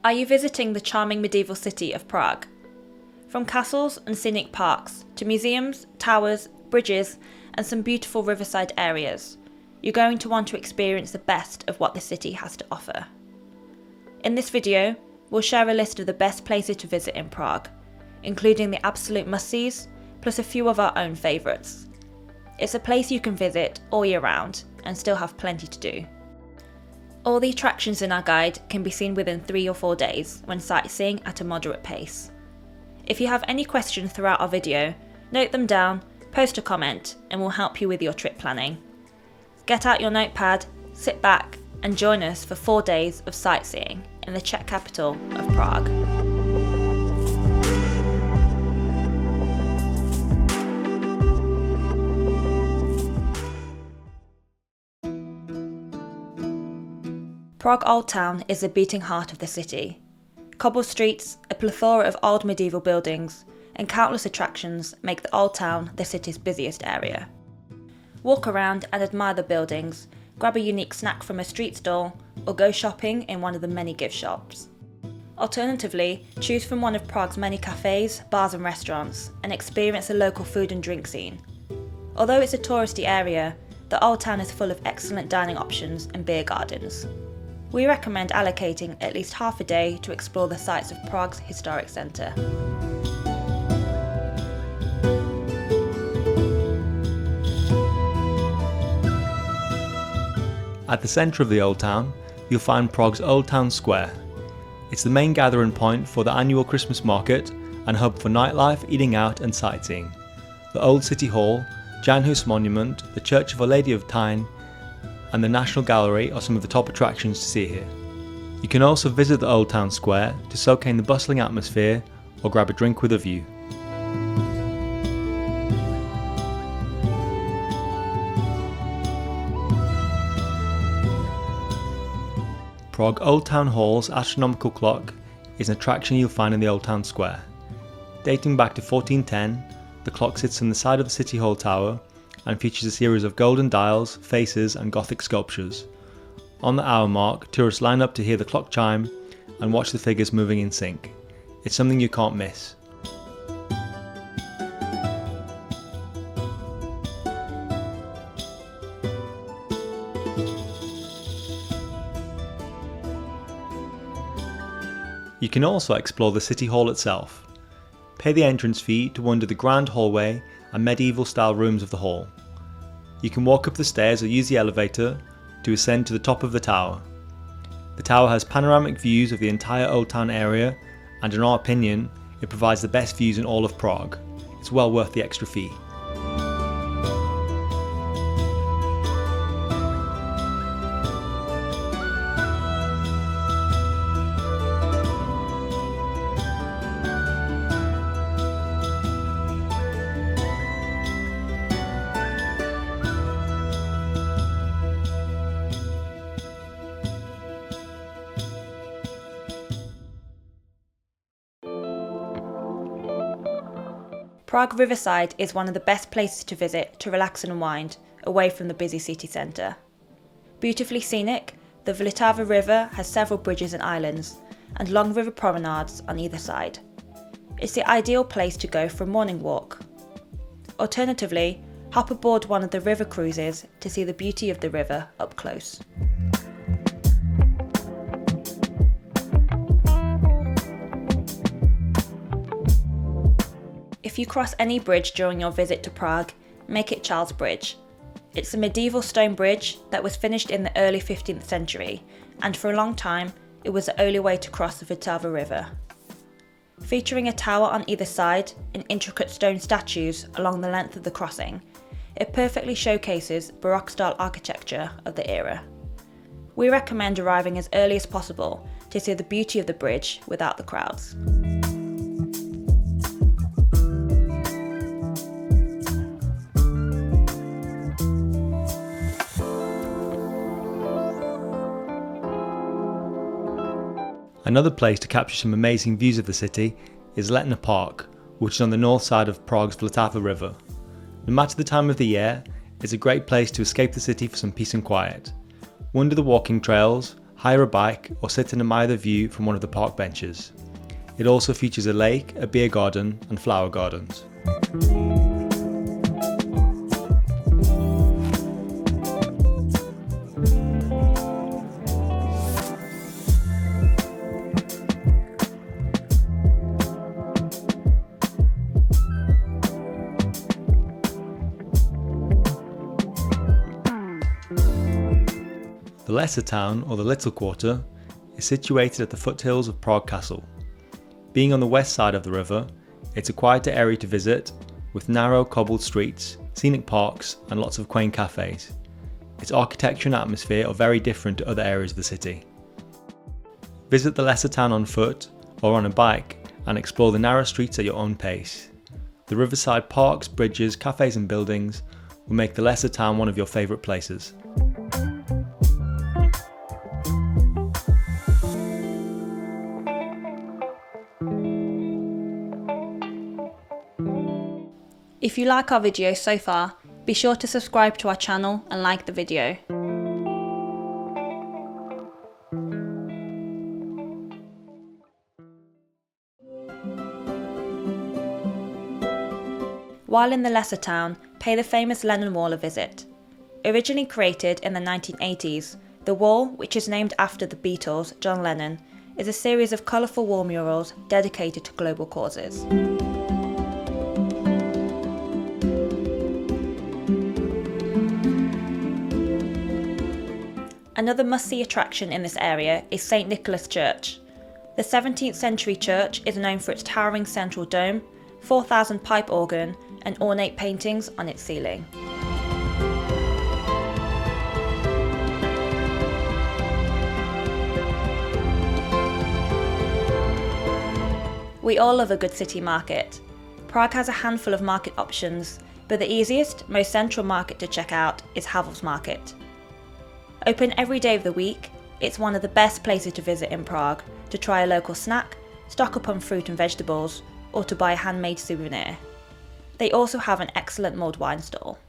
Are you visiting the charming medieval city of Prague? From castles and scenic parks to museums, towers, bridges, and some beautiful riverside areas, you're going to want to experience the best of what the city has to offer. In this video, we'll share a list of the best places to visit in Prague, including the absolute must-sees, plus a few of our own favourites. It's a place you can visit all year round and still have plenty to do. All the attractions in our guide can be seen within 3 or 4 days when sightseeing at a moderate pace. If you have any questions throughout our video, note them down, post a comment, and we'll help you with your trip planning. Get out your notepad, sit back, and join us for 4 days of sightseeing in the Czech capital of Prague. Prague Old Town is the beating heart of the city. Cobbled streets, a plethora of old medieval buildings, and countless attractions make the Old Town the city's busiest area. Walk around and admire the buildings, grab a unique snack from a street stall, or go shopping in one of the many gift shops. Alternatively, choose from one of Prague's many cafes, bars and restaurants, and experience the local food and drink scene. Although it's a touristy area, the Old Town is full of excellent dining options and beer gardens. We recommend allocating at least half a day to explore the sights of Prague's historic centre. At the centre of the Old Town, you'll find Prague's Old Town Square. It's the main gathering point for the annual Christmas market and hub for nightlife, eating out and sightseeing. The Old City Hall, Jan Hus Monument, the Church of Our Lady of Tyne, and the National Gallery are some of the top attractions to see here. You can also visit the Old Town Square to soak in the bustling atmosphere or grab a drink with a view. Prague Old Town Hall's astronomical clock is an attraction you'll find in the Old Town Square. Dating back to 1410, the clock sits on the side of the City Hall Tower and features a series of golden dials, faces and Gothic sculptures. On the hour mark, tourists line up to hear the clock chime and watch the figures moving in sync. It's something you can't miss. You can also explore the City Hall itself. Pay the entrance fee to wander the grand hallway and medieval-style rooms of the hall. You can walk up the stairs or use the elevator to ascend to the top of the tower. The tower has panoramic views of the entire Old Town area, and in our opinion, it provides the best views in all of Prague. It's well worth the extra fee. Prague Riverside is one of the best places to visit to relax and unwind, away from the busy city centre. Beautifully scenic, the Vltava River has several bridges and islands, and long river promenades on either side. It's the ideal place to go for a morning walk. Alternatively, hop aboard one of the river cruises to see the beauty of the river up close. If you cross any bridge during your visit to Prague, make it Charles Bridge. It's a medieval stone bridge that was finished in the early 15th century, and for a long time it was the only way to cross the Vltava River. Featuring a tower on either side and intricate stone statues along the length of the crossing, it perfectly showcases Baroque-style architecture of the era. We recommend arriving as early as possible to see the beauty of the bridge without the crowds. Another place to capture some amazing views of the city is Letná Park, which is on the north side of Prague's Vltava River. No matter the time of the year, it's a great place to escape the city for some peace and quiet. Wander the walking trails, hire a bike, or sit and admire the view from one of the park benches. It also features a lake, a beer garden, and flower gardens. The lesser town, or the Little Quarter, is situated at the foothills of Prague Castle. Being on the west side of the river, it's a quieter area to visit, with narrow cobbled streets, scenic parks, and lots of quaint cafes. Its architecture and atmosphere are very different to other areas of the city. Visit the lesser town on foot or on a bike and explore the narrow streets at your own pace. The riverside parks, bridges, cafes and buildings will make the lesser town one of your favourite places. If you like our video so far, be sure to subscribe to our channel and like the video. While in the lesser town, pay the famous Lennon Wall a visit. Originally created in the 1980s, the wall, which is named after the Beatles' John Lennon, is a series of colourful wall murals dedicated to global causes. Another must-see attraction in this area is St Nicholas Church. The 17th century church is known for its towering central dome, 4,000 pipe organ, and ornate paintings on its ceiling. We all love a good city market. Prague has a handful of market options, but the easiest, most central market to check out is Havel's Market. Open every day of the week, it's one of the best places to visit in Prague to try a local snack, stock up on fruit and vegetables, or to buy a handmade souvenir. They also have an excellent mulled wine stall.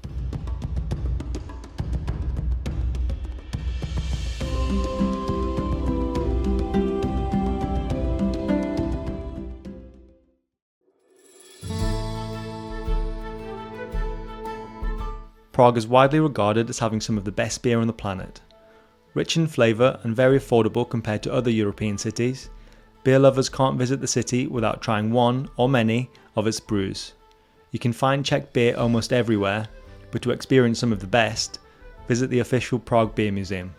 Prague is widely regarded as having some of the best beer on the planet. Rich in flavour and very affordable compared to other European cities, beer lovers can't visit the city without trying one or many of its brews. You can find Czech beer almost everywhere, but to experience some of the best, visit the official Prague Beer Museum.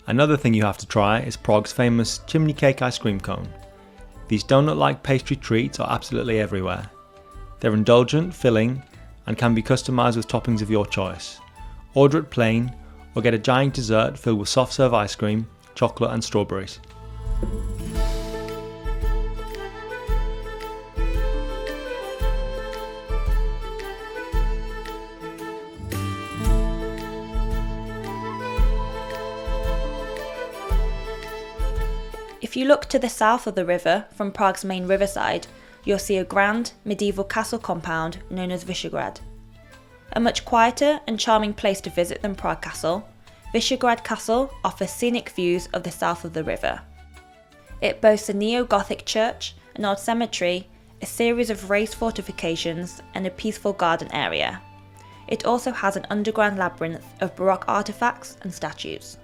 Another thing you have to try is Prague's famous chimney cake ice cream cone. These donut-like pastry treats are absolutely everywhere. They're indulgent, filling, and can be customised with toppings of your choice. Order it plain, or get a giant dessert filled with soft serve ice cream, chocolate and strawberries. If you look to the south of the river from Prague's main riverside, you'll see a grand medieval castle compound known as Vyšehrad. A much quieter and charming place to visit than Prague Castle, Vyšehrad Castle offers scenic views of the south of the river. It boasts a neo-Gothic church, an old cemetery, a series of raised fortifications, and a peaceful garden area. It also has an underground labyrinth of Baroque artefacts and statues.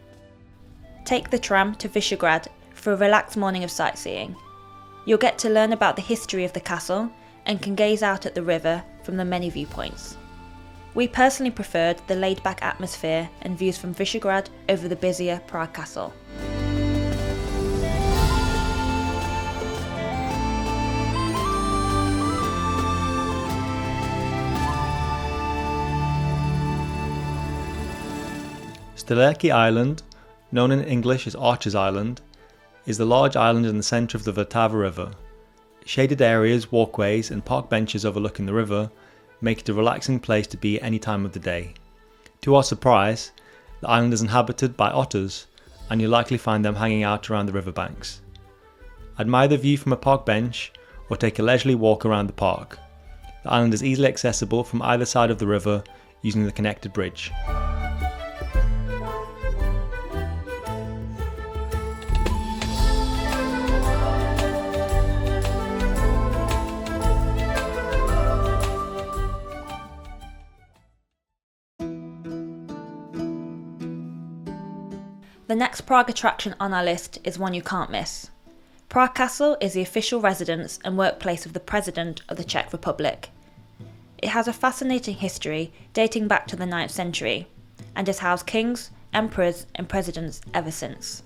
Take the tram to Vyšehrad for a relaxed morning of sightseeing. You'll get to learn about the history of the castle and can gaze out at the river from the many viewpoints. We personally preferred the laid-back atmosphere and views from Vyšehrad over the busier Prague Castle. Stellerky Island, known in English as Archer's Island, is the large island in the centre of the Vltava River. Shaded areas, walkways and park benches overlooking the river make it a relaxing place to be at any time of the day. To our surprise, the island is inhabited by otters, and you'll likely find them hanging out around the riverbanks. Admire the view from a park bench or take a leisurely walk around the park. The island is easily accessible from either side of the river using the connected bridge. The next Prague attraction on our list is one you can't miss. Prague Castle is the official residence and workplace of the President of the Czech Republic. It has a fascinating history dating back to the 9th century, and has housed kings, emperors and presidents ever since.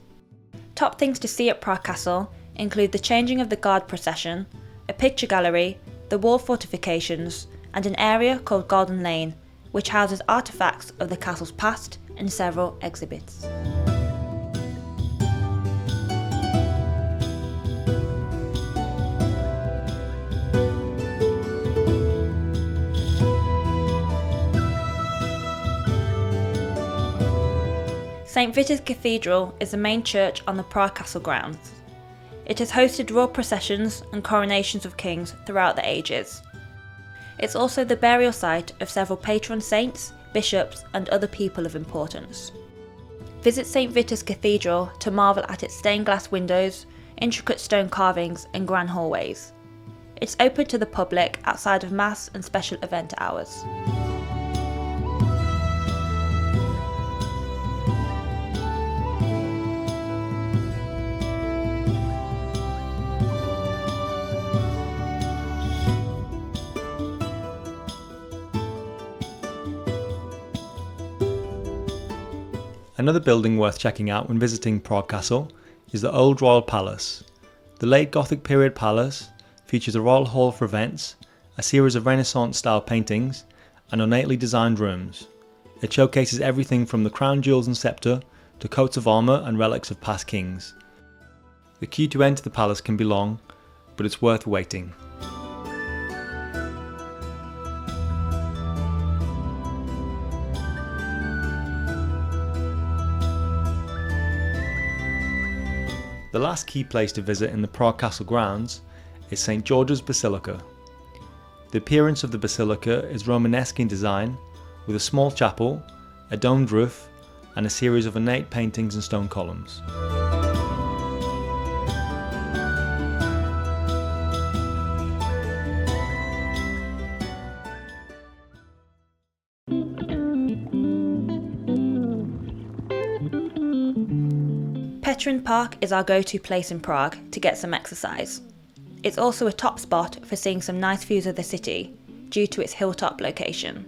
Top things to see at Prague Castle include the changing of the guard procession, a picture gallery, the wall fortifications, and an area called Garden Lane, which houses artefacts of the castle's past and several exhibits. St. Vitus Cathedral is the main church on the Prague Castle grounds. It has hosted royal processions and coronations of kings throughout the ages. It's also the burial site of several patron saints, bishops and other people of importance. Visit St. Vitus Cathedral to marvel at its stained glass windows, intricate stone carvings and grand hallways. It's open to the public outside of mass and special event hours. Another building worth checking out when visiting Prague Castle is the Old Royal Palace. The late Gothic period palace features a royal hall for events, a series of Renaissance-style paintings, and ornately designed rooms. It showcases everything from the crown jewels and sceptre to coats of armour and relics of past kings. The queue to enter the palace can be long, but it's worth waiting. The last key place to visit in the Prague Castle grounds is St. George's Basilica. The appearance of the basilica is Romanesque in design, with a small chapel, a domed roof, and a series of ornate paintings and stone columns. Petrin Park is our go-to place in Prague to get some exercise. It's also a top spot for seeing some nice views of the city due to its hilltop location.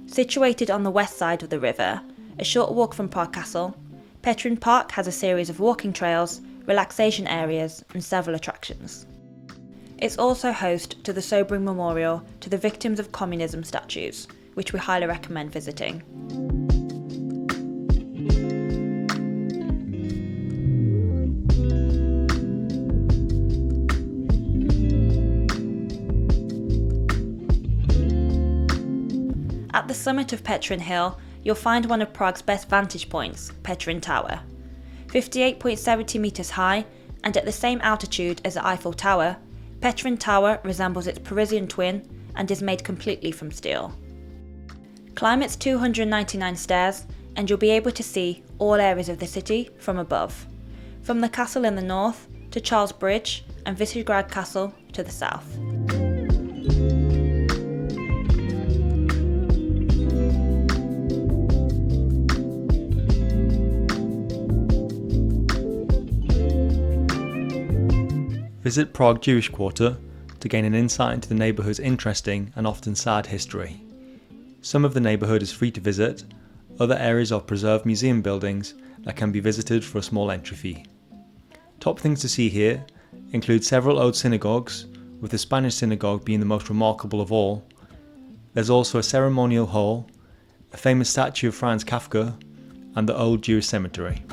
Situated on the west side of the river, a short walk from Prague Castle, Petrin Park has a series of walking trails, relaxation areas and several attractions. It's also host to the sobering memorial to the victims of communism statues, which we highly recommend visiting. At the summit of Petrin Hill, you'll find one of Prague's best vantage points, Petrin Tower. 58.70 metres high, and at the same altitude as the Eiffel Tower, Petrin Tower resembles its Parisian twin and is made completely from steel. Climb its 299 stairs and you'll be able to see all areas of the city from above, from the castle in the north to Charles Bridge and Vyšehrad Castle to the south. Visit Prague Jewish Quarter to gain an insight into the neighbourhood's interesting and often sad history. Some of the neighbourhood is free to visit, other areas are preserved museum buildings that can be visited for a small entry fee. Top things to see here include several old synagogues, with the Spanish synagogue being the most remarkable of all. There's also a ceremonial hall, a famous statue of Franz Kafka, and the old Jewish cemetery.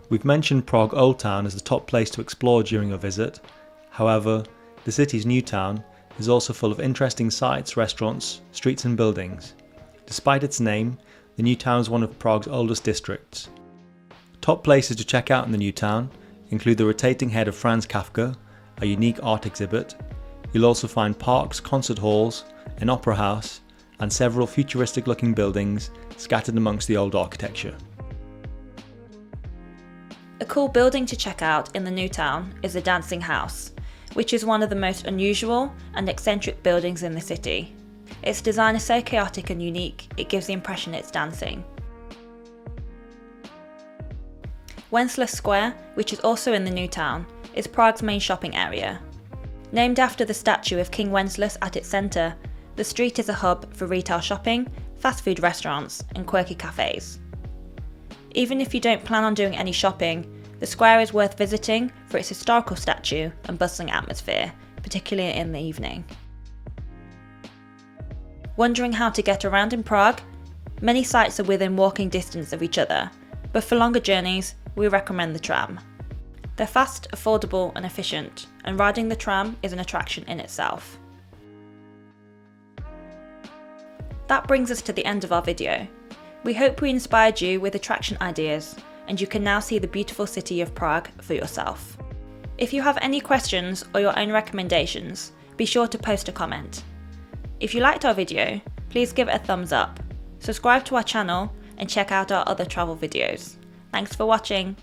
We've mentioned Prague Old Town as the top place to explore during your visit. However, the city's new town is also full of interesting sights, restaurants, streets and buildings. Despite its name, the new town is one of Prague's oldest districts. Top places to check out in the new town include the rotating head of Franz Kafka, a unique art exhibit. You'll also find parks, concert halls, an opera house, and several futuristic looking buildings scattered amongst the old architecture. A cool building to check out in the new town is the Dancing House, which is one of the most unusual and eccentric buildings in the city. Its design is so chaotic and unique, it gives the impression it's dancing. Wenceslas Square, which is also in the new town, is Prague's main shopping area. Named after the statue of King Wenceslas at its centre, the street is a hub for retail shopping, fast food restaurants, and quirky cafes. Even if you don't plan on doing any shopping, the square is worth visiting for its historical statue and bustling atmosphere, particularly in the evening. Wondering how to get around in Prague? Many sites are within walking distance of each other, but for longer journeys, we recommend the tram. They're fast, affordable, and efficient, and riding the tram is an attraction in itself. That brings us to the end of our video. We hope we inspired you with attraction ideas, and you can now see the beautiful city of Prague for yourself. If you have any questions or your own recommendations, be sure to post a comment. If you liked our video, please give it a thumbs up, subscribe to our channel, and check out our other travel videos. Thanks for watching!